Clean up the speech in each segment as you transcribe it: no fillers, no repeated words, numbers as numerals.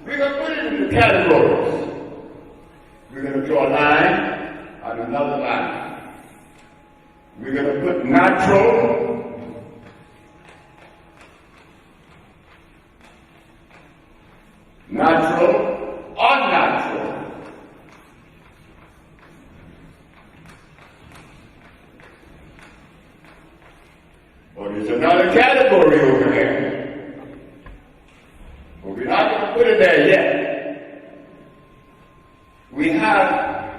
We're going to put it into categories. We're going to draw a line and another line. We're going to put natural, unnatural. But there's another category over there. But we're not going to put it there yet. We have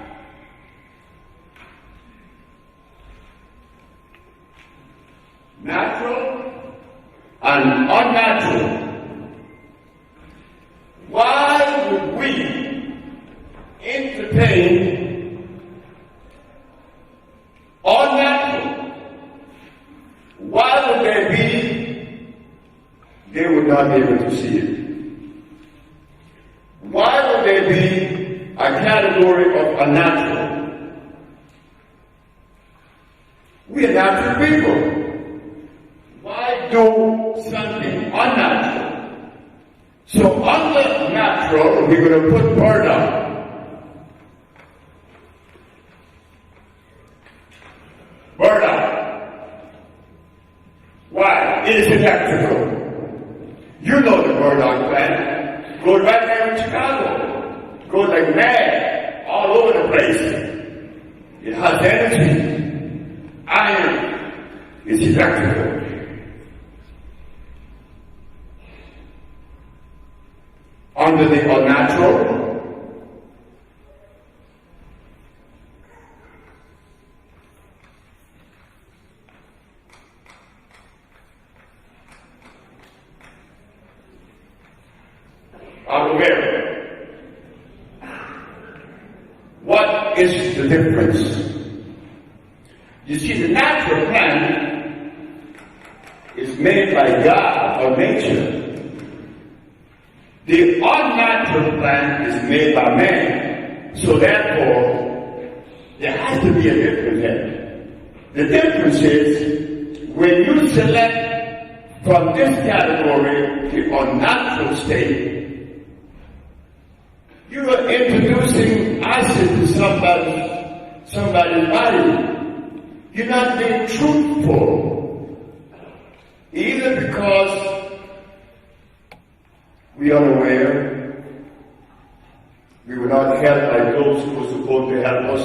natural and unnatural. Why would we entertain unnatural? Why would there be? They would not be able to see it. Why would there be a category of unnatural? We are natural people. Why do something unnatural? So under natural, we're going to put burden. Burden. Why? It is electrical. You know the burdock plant. Goes right there in Chicago. Goes like mad all over the place. It has energy. Iron is electrical. Under the unnatural, what is the difference? You see, the natural plant is made by God or nature. The unnatural plant is made by man. So therefore, there has to be a difference there. The difference is when you select from this category the unnatural state, you are introducing acid to somebody's body. You're not being truthful. Either because we are unaware, we were not helped by those who were supposed to help us,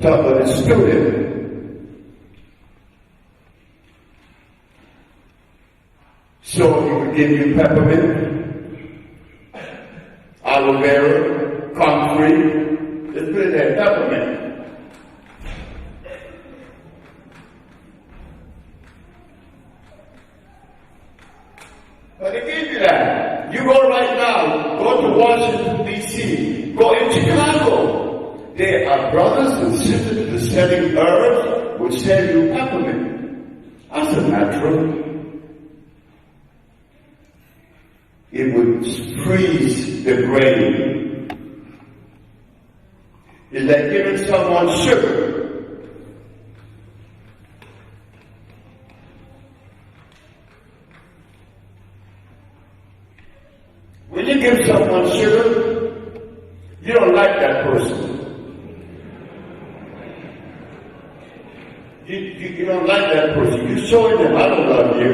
taught by the student. So he would give you peppermint, aloe vera, comfrey. Let's put it there, peppermint. But they gave you that. You go right now, go to Washington, D.C., go in Chicago. There are brothers and sisters that are selling herbs, which sell you peppermint. That's a natural. It would freeze the brain. It's like giving someone sugar. When you give someone sugar, you don't like that person. You don't like that person. You show them, I don't love you.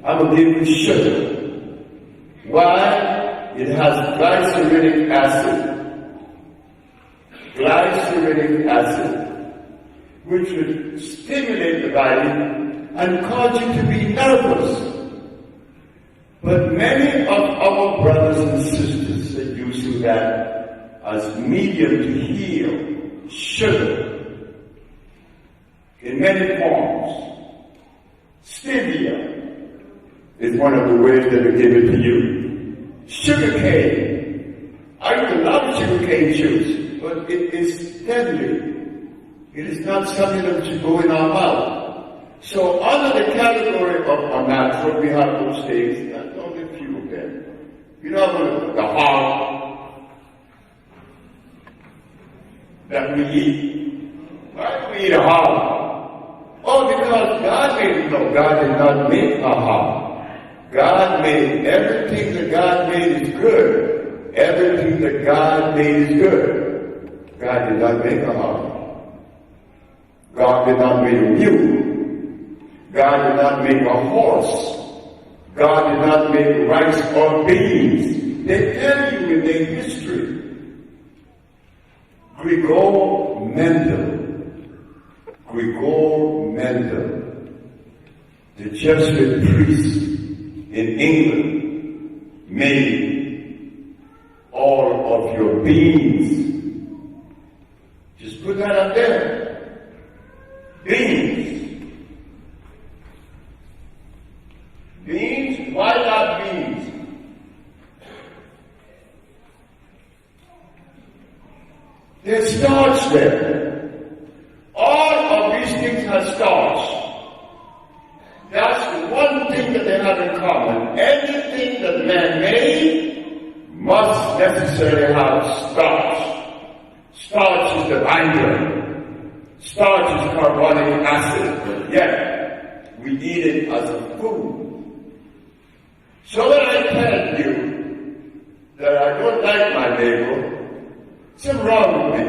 I'm going to give you sugar. Why? It has glyceric acid. Glyceric acid, which would stimulate the body and cause you to be nervous. But many of our brothers and sisters are using that as medium to heal. Sugar, in many forms. Stevia is one of the ways that they give it to you. Sugar cane. I used to love sugar cane juice, but it is deadly. It is not something that should go in our mouth. So under the category of unnatural, we have those things. That's only a few of them. You know, the hog that we eat. Why do we eat a hog? Oh, because God made it. No, God did not make a hog. God made everything that God made is good. everything that God made is good. God did not make a heart. God did not make a mule. God did not make a horse. God did not make rice or beans. They tell you in their history. Grigor Mendel, the Jesuit priest in England, made all of your beans. Just put that up there. Beans. Beans? Why not beans? There's starch there. All of these things have starch. That's the one thing that they have in common. Anything that man made must necessarily have starch. Starch is the binder. Starch is carbonic acid. Yet, we eat it as a food. So when I tell you that I don't like my neighbor, something wrong with me.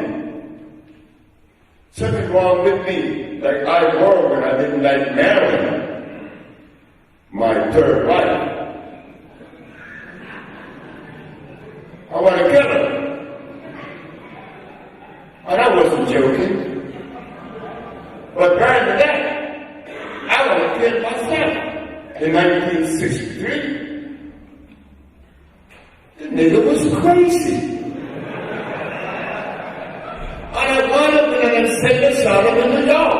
Something wrong with me, like I were when I didn't like Marilyn, my third wife. I want to kill her. And I wasn't joking. But prior to that, I want to kill myself. In 1963, the nigga was crazy. And I wound up in an state asylum in New York,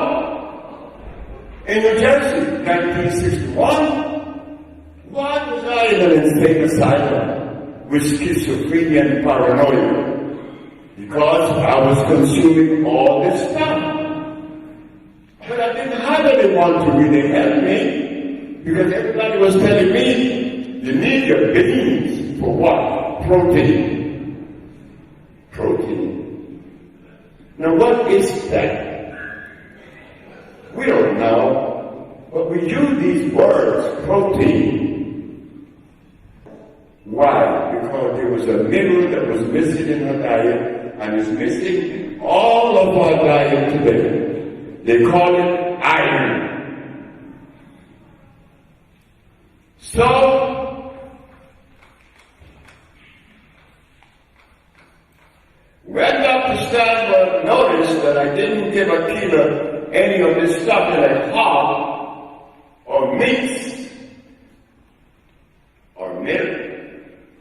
in New Jersey, 1961. Why was I in an state asylum with schizophrenia and paranoia? Because I was consuming all this stuff. But I didn't have anyone to really help me, because everybody was telling me, you need your beans for what? Protein. Protein. Now what is that? We don't know, but we use these words, protein. Why? Because there was a mineral that was missing in her diet and is missing in all of our diet today. They call it iron. So, when Dr. Stanford noticed that I didn't give Akila any of this stuff like hog or meats or milk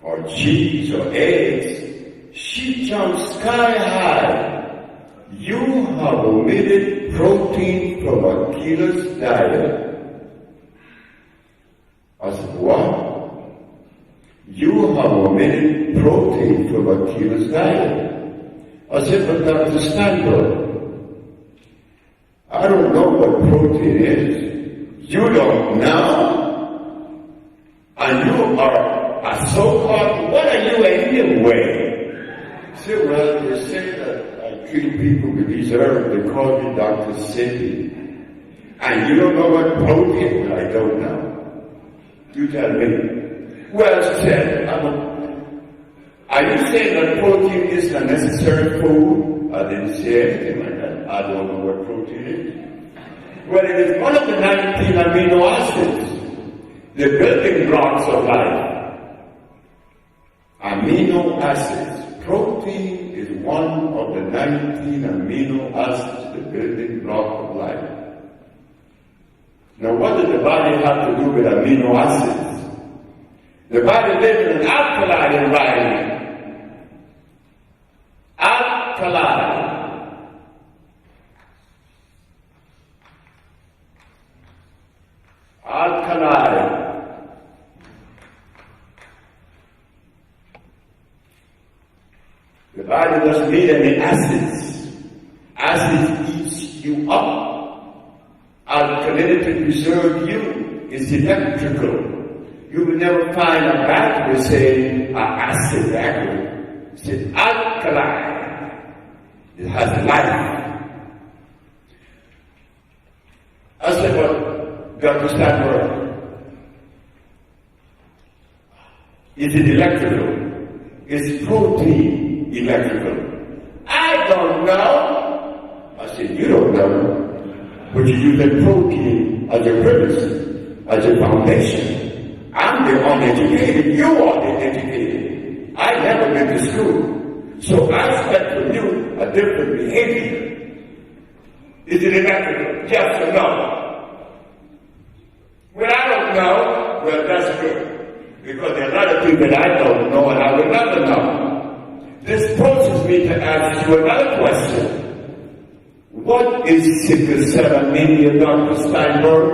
or cheese or eggs, she jumped sky high. You have omitted protein from Akila's diet. I said, what? You have omitted protein from Akila's diet. I said, but Dr. Stanford, I don't know what protein is. You don't know? And you are a so-called, what are you anyway? I said, well, they say that I treat people with these herbs. They call me Dr. Sebi. And you don't know what protein is? I don't know. You tell me. Well, said, are you saying that protein is a necessary food? I didn't say anything like that. I don't know what protein is. Well, it is one of the 19 amino acids, the building blocks of life. Amino acids. Protein is one of the 19 amino acids, the building block of life. Now, what does the body have to do with amino acids? The body lives in an alkaline environment. Alkaline. Alkaline. The body doesn't need any acids. Acids eats you up. Alkalinity preserves you. It's electrical. You will never find a battery saying acid battery. It's alkaline. It has life. I said, well, Dr. Stanford, is it electrical? is protein electrical? I don't know. I said, you don't know, but you're using protein as your premise, as your foundation. I'm the uneducated, you are the educated. I never been to school, so I expect from you a different behavior. Is it electrical? Yes or no? Well, I don't know. Well, that's good, because there are a lot of things that I don't know and I will never know. This forces me to ask you another question. What is sickle cell anemia, Dr. Steinberg?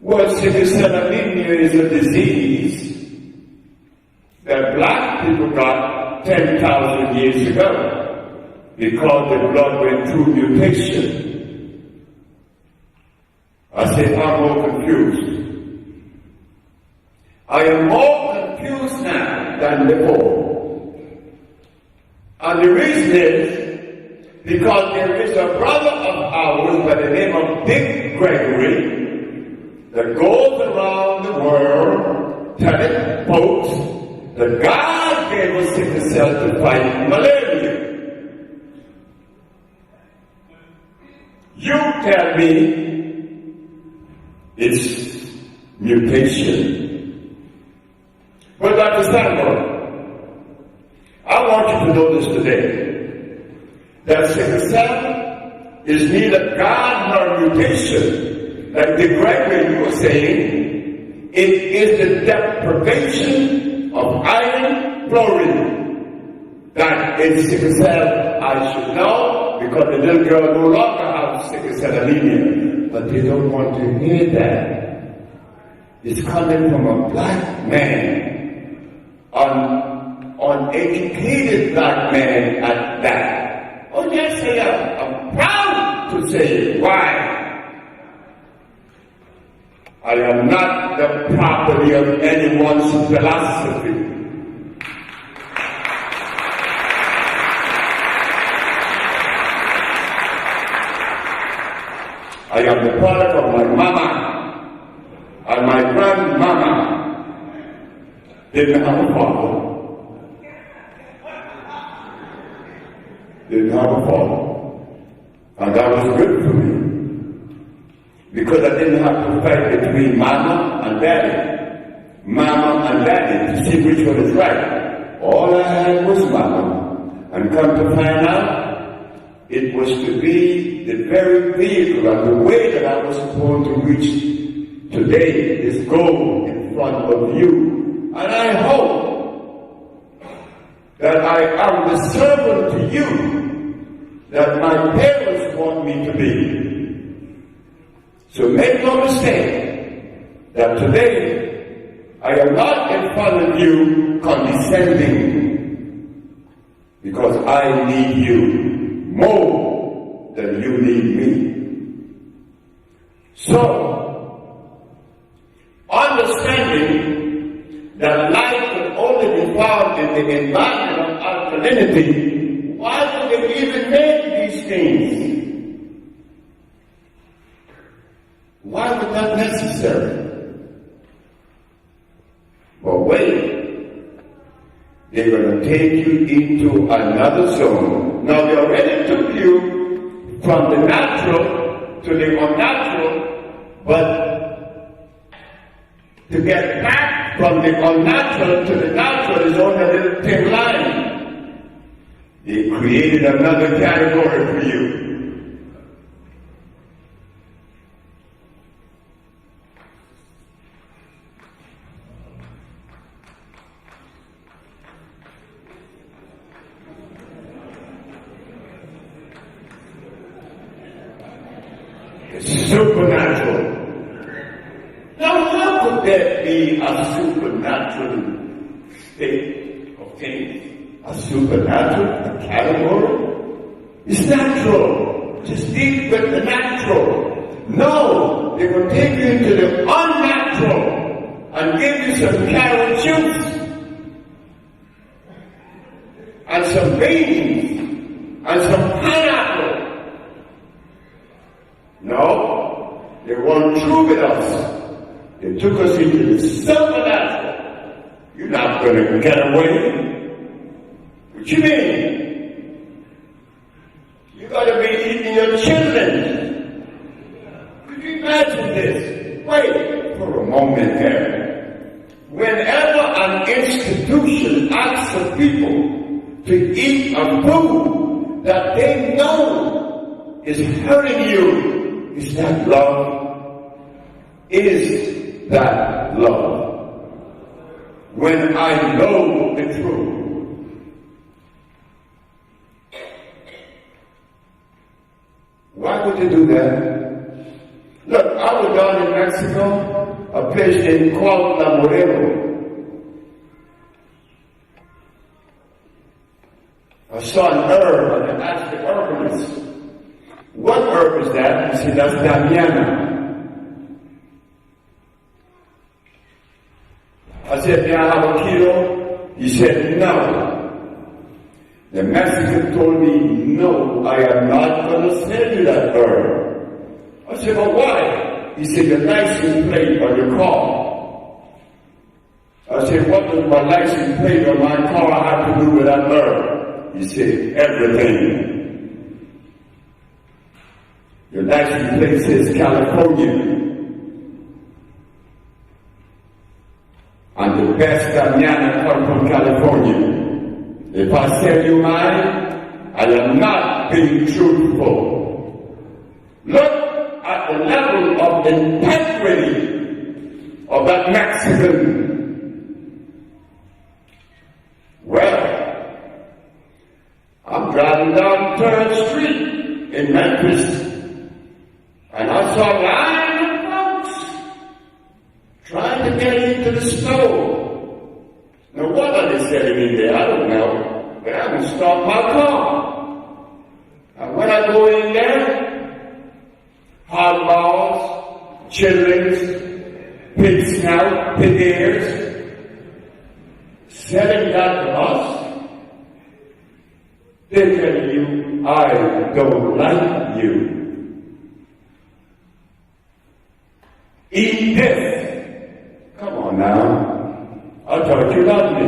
Well, sickle cell anemia is a disease that black people got 10,000 years ago because the blood went through mutation. I said, I'm more confused. I am more confused now than before. And the reason is because there is a brother of ours by the name of Dick Gregory that goes around the world telling folks that God gave us sickle cell to fight malaria. You tell me it's mutation. But Dr. Steinberg, I want you to know this today, that sickle cell is neither God nor mutation. Like the Gregory you were saying, it is the deprivation of iron fluoride that is sickle cell. I should know, because the little girl no longer has sickle cell anemia, but they don't want to hear that. It's coming from a black man, an uneducated black man at that. Oh yes, I am. I'm proud to say it. Why? I am not the property of anyone's philosophy. I am the product of my mama and my grandmama. Didn't have a father. Didn't have a father. And that was good for me, because I didn't have to fight between mama and daddy to see which one is right. All I had was mama. And come to find out, it was to be the very vehicle and the way that I was supposed to reach today, this goal in front of you. And I hope that I am the servant to you that my parents want me to be. So make no mistake that today I am not in front of you condescending, because I need you more than you need me. So, understanding that life can only be found in the environment of alkalinity, why do they even make these things? Why was that necessary? But wait, they're going to take you into another zone. Now they already took you from the natural to the unnatural, but to get back from the unnatural to the natural is only a little thin line. They created another category for you. Supernatural. Now, how could there be a supernatural state of things? A supernatural category? It's natural. Just deal with the natural. No, they will take you into the unnatural and give you some carrot juice and some beans and some pineapple. No, they weren't true with us. They took us into the supernatural. You're not going to get away. What you mean? You got to be eating your children. Could you imagine this? Wait for a moment there. Whenever an institution asks the people to eat a food that they know is hurting you, is that love? Is that love? When I know the truth. Why would you do that? Look, I was down in Mexico, a place they called La Moreno. I saw an herb, and I asked the herbalist, what herb is that? He said, that's Damiana. I said, may I have a kilo? He said, no. The Mexican told me, no, I am not going to sell you that herb. I said, well, why? He said, the license plate on your car. I said, what does my license plate on my car have to do with that herb? He said, everything. Your license plate says California. And the best Damiana come from California. If I tell you mine, I am not being truthful. Look at the level of integrity of that Mexican. Well, I'm driving down 3rd Street in Memphis, and I saw a line of folks trying to get into the store. Now, what are they selling in there? I don't know. But I will stop my car. And when I go in there, hot balls, children's, pig snout, pig ears, selling that to us. They're telling you, I don't like you. Eat this. Come on now. I thought you loved me.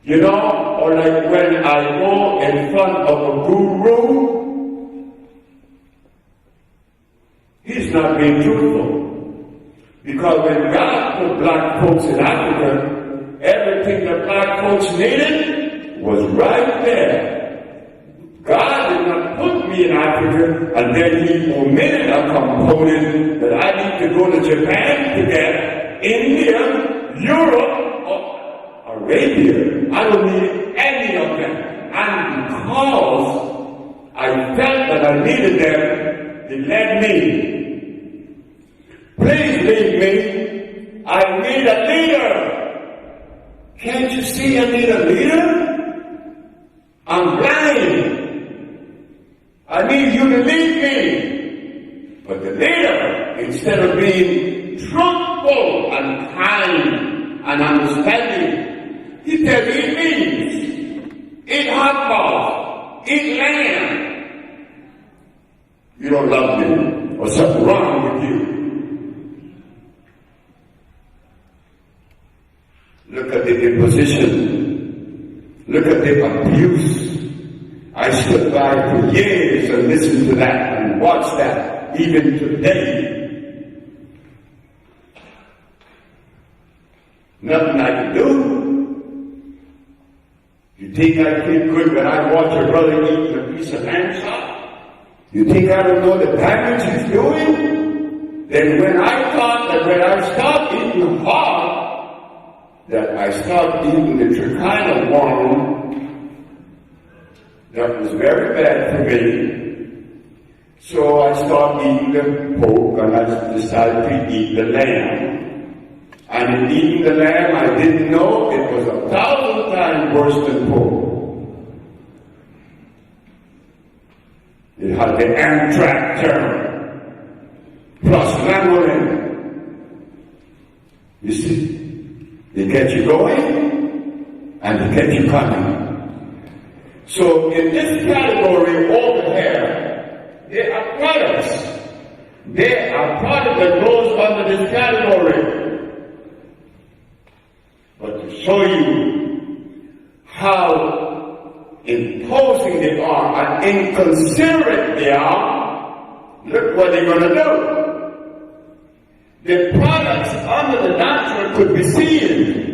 You know, or like when I go in front of a guru, he's not being truthful. Because when God put black folks in Africa, everything the black folks needed was right there. God did not put me in Africa and then he omitted a component that I need to go to Japan to get. India, Europe, or Arabia. I don't need any of them. And because I felt that I needed them, they led me. Please lead me. I need a leader. Can't you see I need a leader? I'm blind. I need you to lead me. But the leader, instead of being truthful and kind and understanding, he tells me it means eat hot balls, eat lamb. You don't love me, or something wrong with you. Look at the imposition. Look at the abuse. I stood by for years and listened to that and watched that, even today. Nothing I can do. You think I feel good when I watch a brother eating a piece of lamb chop? You think I don't know the damage he's doing? Then when I thought that when I stopped eating hard, that I stopped eating the trichina worm, that was very bad for me. So I stopped eating the pork and I decided to eat the lamb. And in eating the lamb, I didn't know it was 1,000 times worse than pork. It had the Amtrak term, plus lanolin. You see, they get you going, and they get you coming. So in this category over here, there are products. There are products that goes under this category. to show you how imposing they are and inconsiderate they are. Look what they're going to do. The products under the natural could be seen.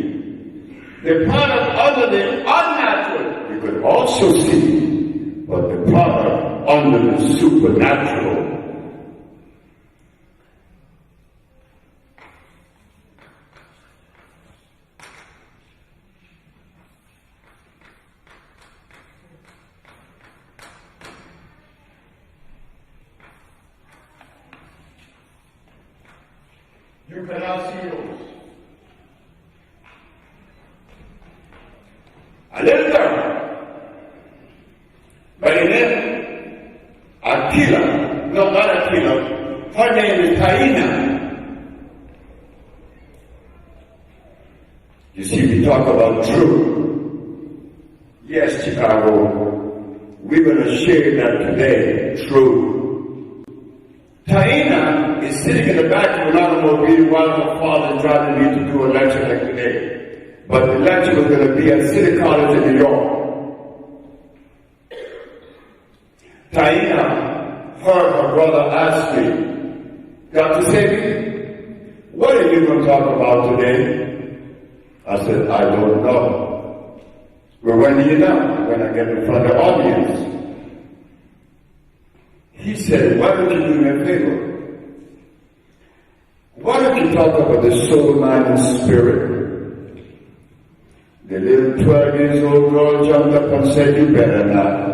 The product under the unnatural you could also see. But the product under the supernatural, you cannot see those. A little girl by the name Aquila, no, not Aquila, her name is Taina. You see, we talk about truth. Yes, Chicago, we're going to share that today, truth. Taina is sitting in the back of an automobile while her father is driving me to do a lecture like today. But the lecture was going to be at City College in New York. Taina heard her brother ask me, Dr. Sebi, what are you going to talk about today? I said, I don't know. Well, when do you know? When I get in front of the audience. He said, why don't you do me a favor? Why don't you talk about the soul, mind, and spirit? The little 12 years old girl jumped up and said, you better not.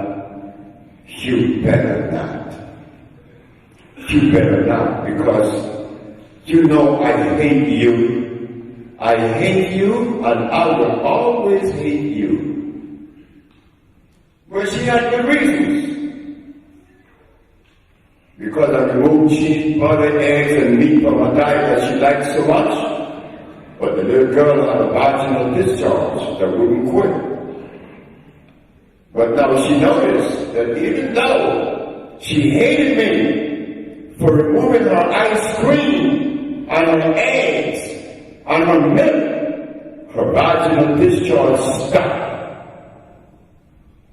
You better not. You better not, because you know I hate you. I hate you, and I will always hate you. Well, she had good reasons. Because I removed cheese, butter, eggs, and meat from her diet that she liked so much. But the little girl had a vaginal discharge that wouldn't quit. But now she noticed that even though she hated me for removing her ice cream and her eggs and her milk, her vaginal discharge stopped.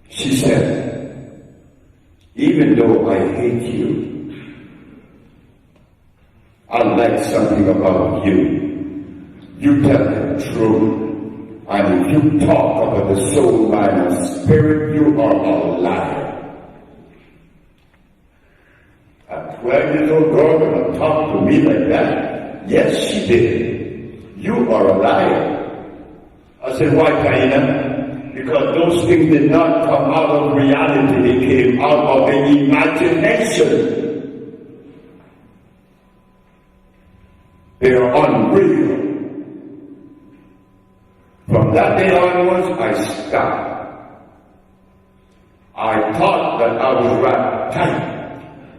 She said, even though I hate you, I like something about you. You tell the truth, and if you talk about the soul, mind, and spirit, you are a liar. A 12-year-old girl gonna talk to me like that? Yes, she did. You are a liar. I said, why, Taina? Because those things did not come out of reality, they came out of the imagination. They are unreal. From that day onwards, I stopped. I thought that I was right tight,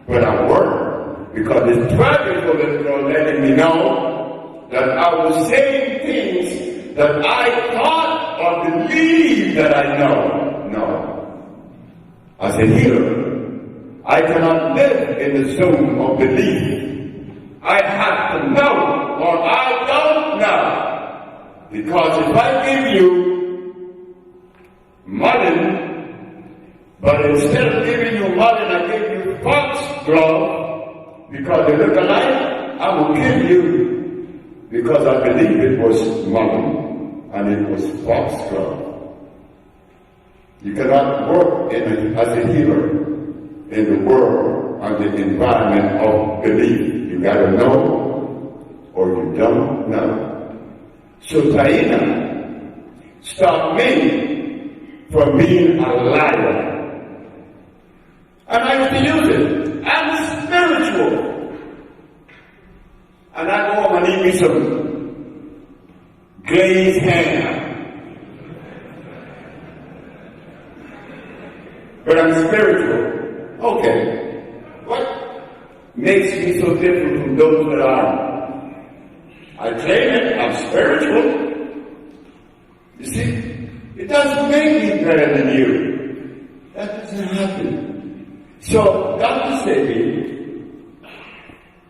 but I worked because this 12-year-old little girl letting me know that I was saying things that I thought or believed that I know. No. I said, here, I cannot live in the zone of belief. I have to know or I don't know. Because if I give you mutton, but instead of giving you mutton, I give you foxglove, because they look alike, I will kill you, because I believe it was mutton, and it was foxglove. You cannot work as a healer in the world and the environment of belief. You gotta know, or you don't know. So Taina stopped me from being a liar. And I used to use it. I'm spiritual. And I go home and eat me some glazed ham. But I'm spiritual. Okay. What makes me so different from those that are? I claim it, I'm spiritual. You see, it doesn't make me better than you. That doesn't happen. So, Dr. Sebi,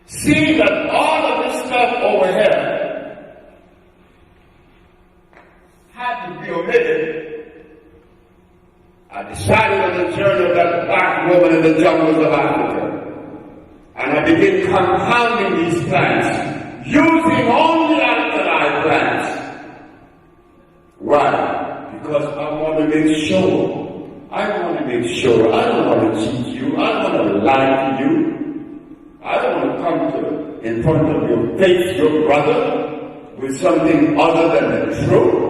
see that all of this stuff over here had to be omitted, I decided on the journey of that black woman in the jungles of Africa. And I began compounding these plants, using only alkali plants. Why? Because I want to make sure. I want to make sure. I don't want to cheat you. I don't want to lie to you. I don't want to come to in front of your face, your brother, with something other than the truth.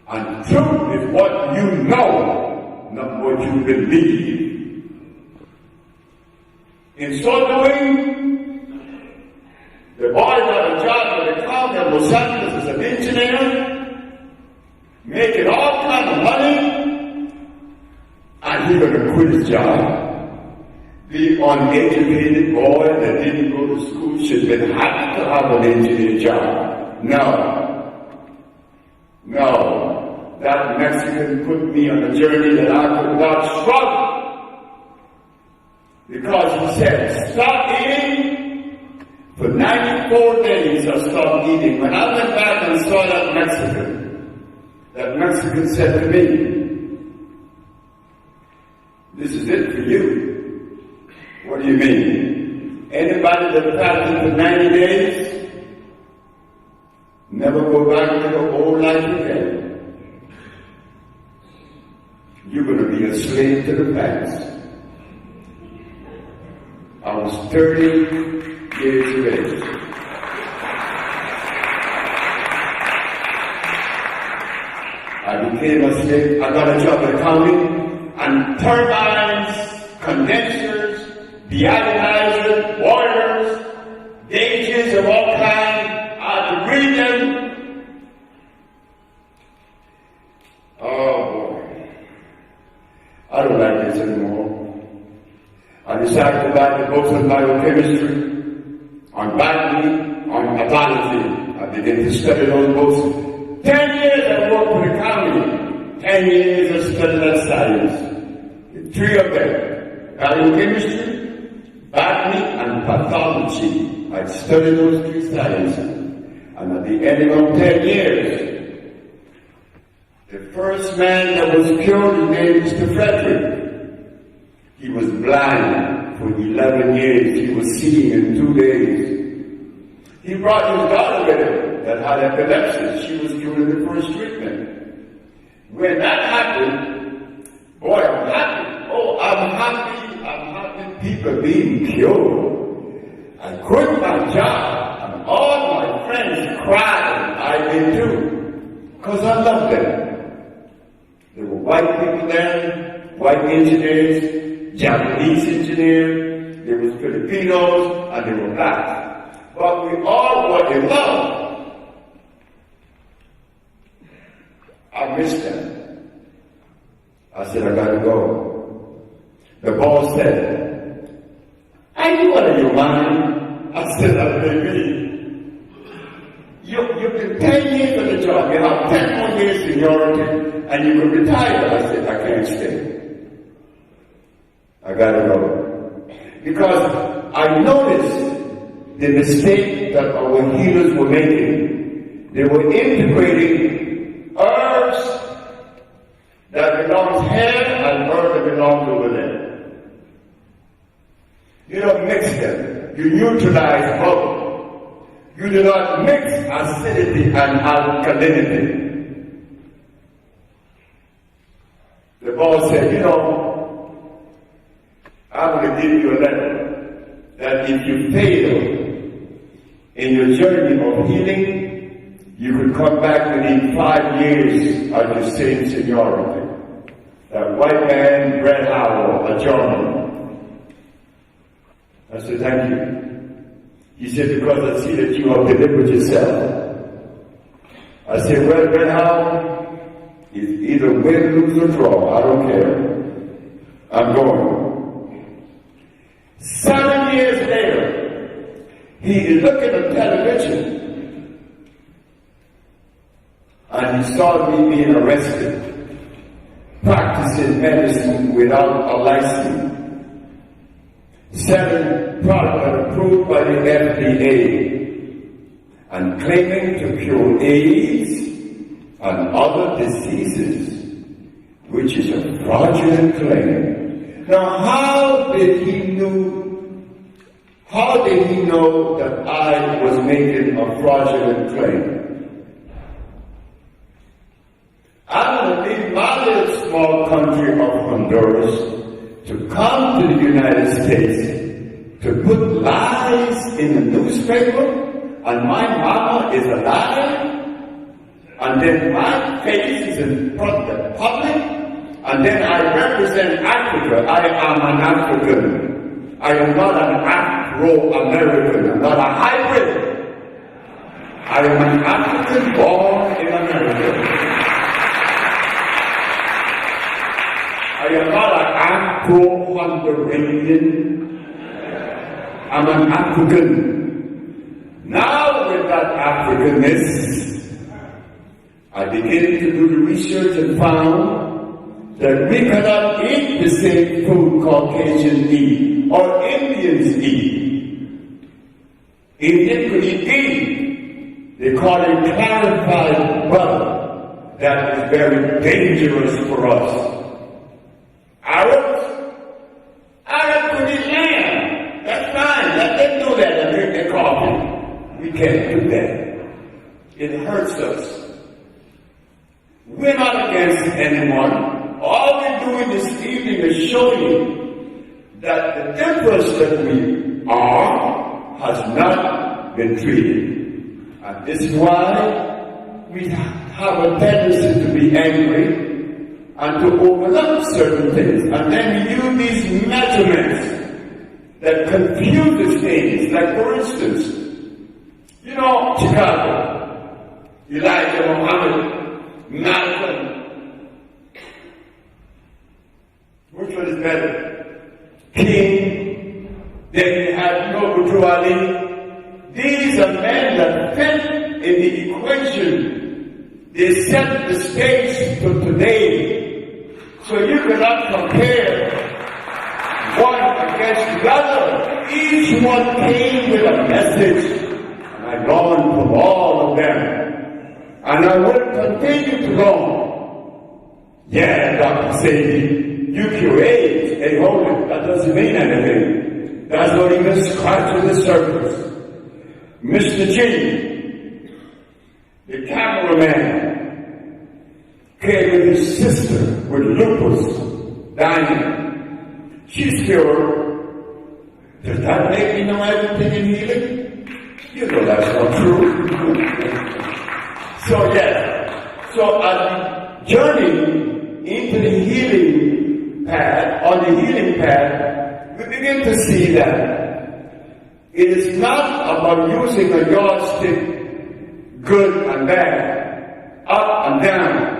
And truth is what you know, not what you believe. In so doing, the boy got a job at the county of Los Angeles as an engineer, making all kinds of money, and he's going to quit his job. The uneducated boy that didn't go to school should have been happy to have an engineer job. No. That Mexican put me on a journey that I could not struggle. Because he said, stop eating. For 94 days I stopped eating. When I went back and saw that Mexican said to me, this is it for you. What do you mean? Anybody that fasted for 90 days, never go back to your old life again. You're going to be a slave to the past. I was 30 years of age. I became a slave. I got a job at accounting, and turbines, condensers, deionizers, boilers, gauges of all kinds. I had to read them. Oh boy. I don't like this anymore. I decided to write the books on biochemistry, on botany, on pathology. I began to study those books. 10 years I worked for the county. 10 years I studied that science. The three of them, biochemistry, botany, and pathology. I studied those three sciences. And at the end of 10 years, the first man that was cured, his name was Mr. Frederick. He was blind for 11 years. He was seeing in 2 days. He brought his daughter with him that had epilepsy. She was cured in the first treatment. When that happened, boy, I'm happy. Oh, I'm happy people being cured. I quit my job, and all my friends cried. I did too, because I loved them. There were white people there, white engineers, Japanese engineers, there was Filipinos, and there were blacks. But we all were in love. I missed them. I said, I gotta go. The boss said, are you out of your mind? I said, I believe. You've been 10 years on the job, you have 10 more years seniority, and you can retire. I said, I can't stay. I gotta go. Because I noticed the mistake that our healers were making. They were integrating herbs that belongs here and herbs that belongs over there. You don't mix them. You neutralize both. You do not mix acidity and alkalinity. The boss said, I'm going to give you a letter that if you fail in your journey of healing, you could come back within 5 years of your same seniority. That white man, Brett Howell, a German. I said, thank you. He said, because I see that you have delivered yourself. I said, well, Brett Howell, it's either win, lose, or draw. I don't care. I'm going. 7 years later, he is looking at television, and he saw me being arrested, practicing medicine without a license. 7 products approved by the FDA, and claiming to cure AIDS and other diseases, which is a fraudulent claim. Now, how did he know that I was making a fraudulent claim? I'm going to leave my little small country of Honduras to come to the United States to put lies in the newspaper, and my mama is a liar, and then my face is in front of the public, and then I represent Africa. I am an African. I am not an Afro-American. I'm not a hybrid. I am an African born in America. I am not an Afro-Honduranian. I'm an African. Now with that Africanness, I began to do the research and found that we cannot eat the same food Caucasians eat or Indians eat. Iniquity eat. They call it clarified butter. That is very dangerous for us. Arabs could eat lamb. That's fine. Let them do that and drink their coffee. We can't do that. It hurts us. We're not against anyone. All we're doing this evening is showing that the difference that we are has not been treated. And this is why we have a tendency to be angry and to overlook certain things. And then we use these measurements that confuses things. Like for instance, you know, Chicago, Elijah Muhammad, Malcolm. Which one is better? King, then you have Nobutu Ali. These are men that fit in the equation. They set the stage to today. So you cannot compare one against the other. Each one came with a message. And I learned from all of them. And I will continue to learn. Yeah, Dr. Sebi, you curate. Hey, hold it. That doesn't mean anything. That's not even scratching the surface. Mr. G, the cameraman, came with his sister with lupus, dying. She's cured. Does that make me know everything in healing? You know that's not true. So yes, so as we journey into the healing path, on the healing path, we begin to see that it is not about using a yardstick, good and bad, up and down.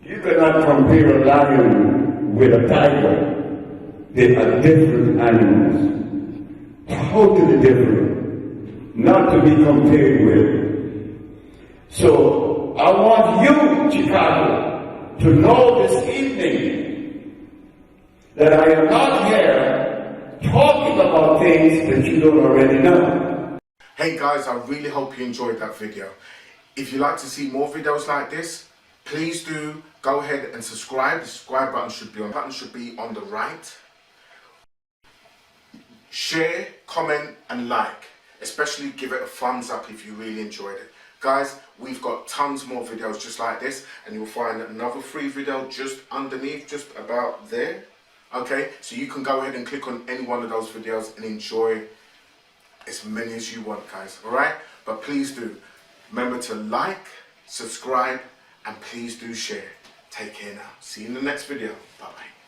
You cannot compare a lion with a tiger. They are different animals. Totally different. Not to be compared with. So, I want you, Chicago, to know this evening that I am not here talking about things that you don't already know. Hey guys, I really hope you enjoyed that video. If you'd like to see more videos like this, please do go ahead and subscribe. The subscribe button should be on the right. Share, comment and like. Especially give it a thumbs up if you really enjoyed it. Guys, we've got tons more videos just like this, and you'll find another free video just underneath, just about there. Okay, so you can go ahead and click on any one of those videos and enjoy as many as you want, guys. Alright? But please do remember to like, subscribe, and please do share. Take care now. See you in the next video. Bye bye.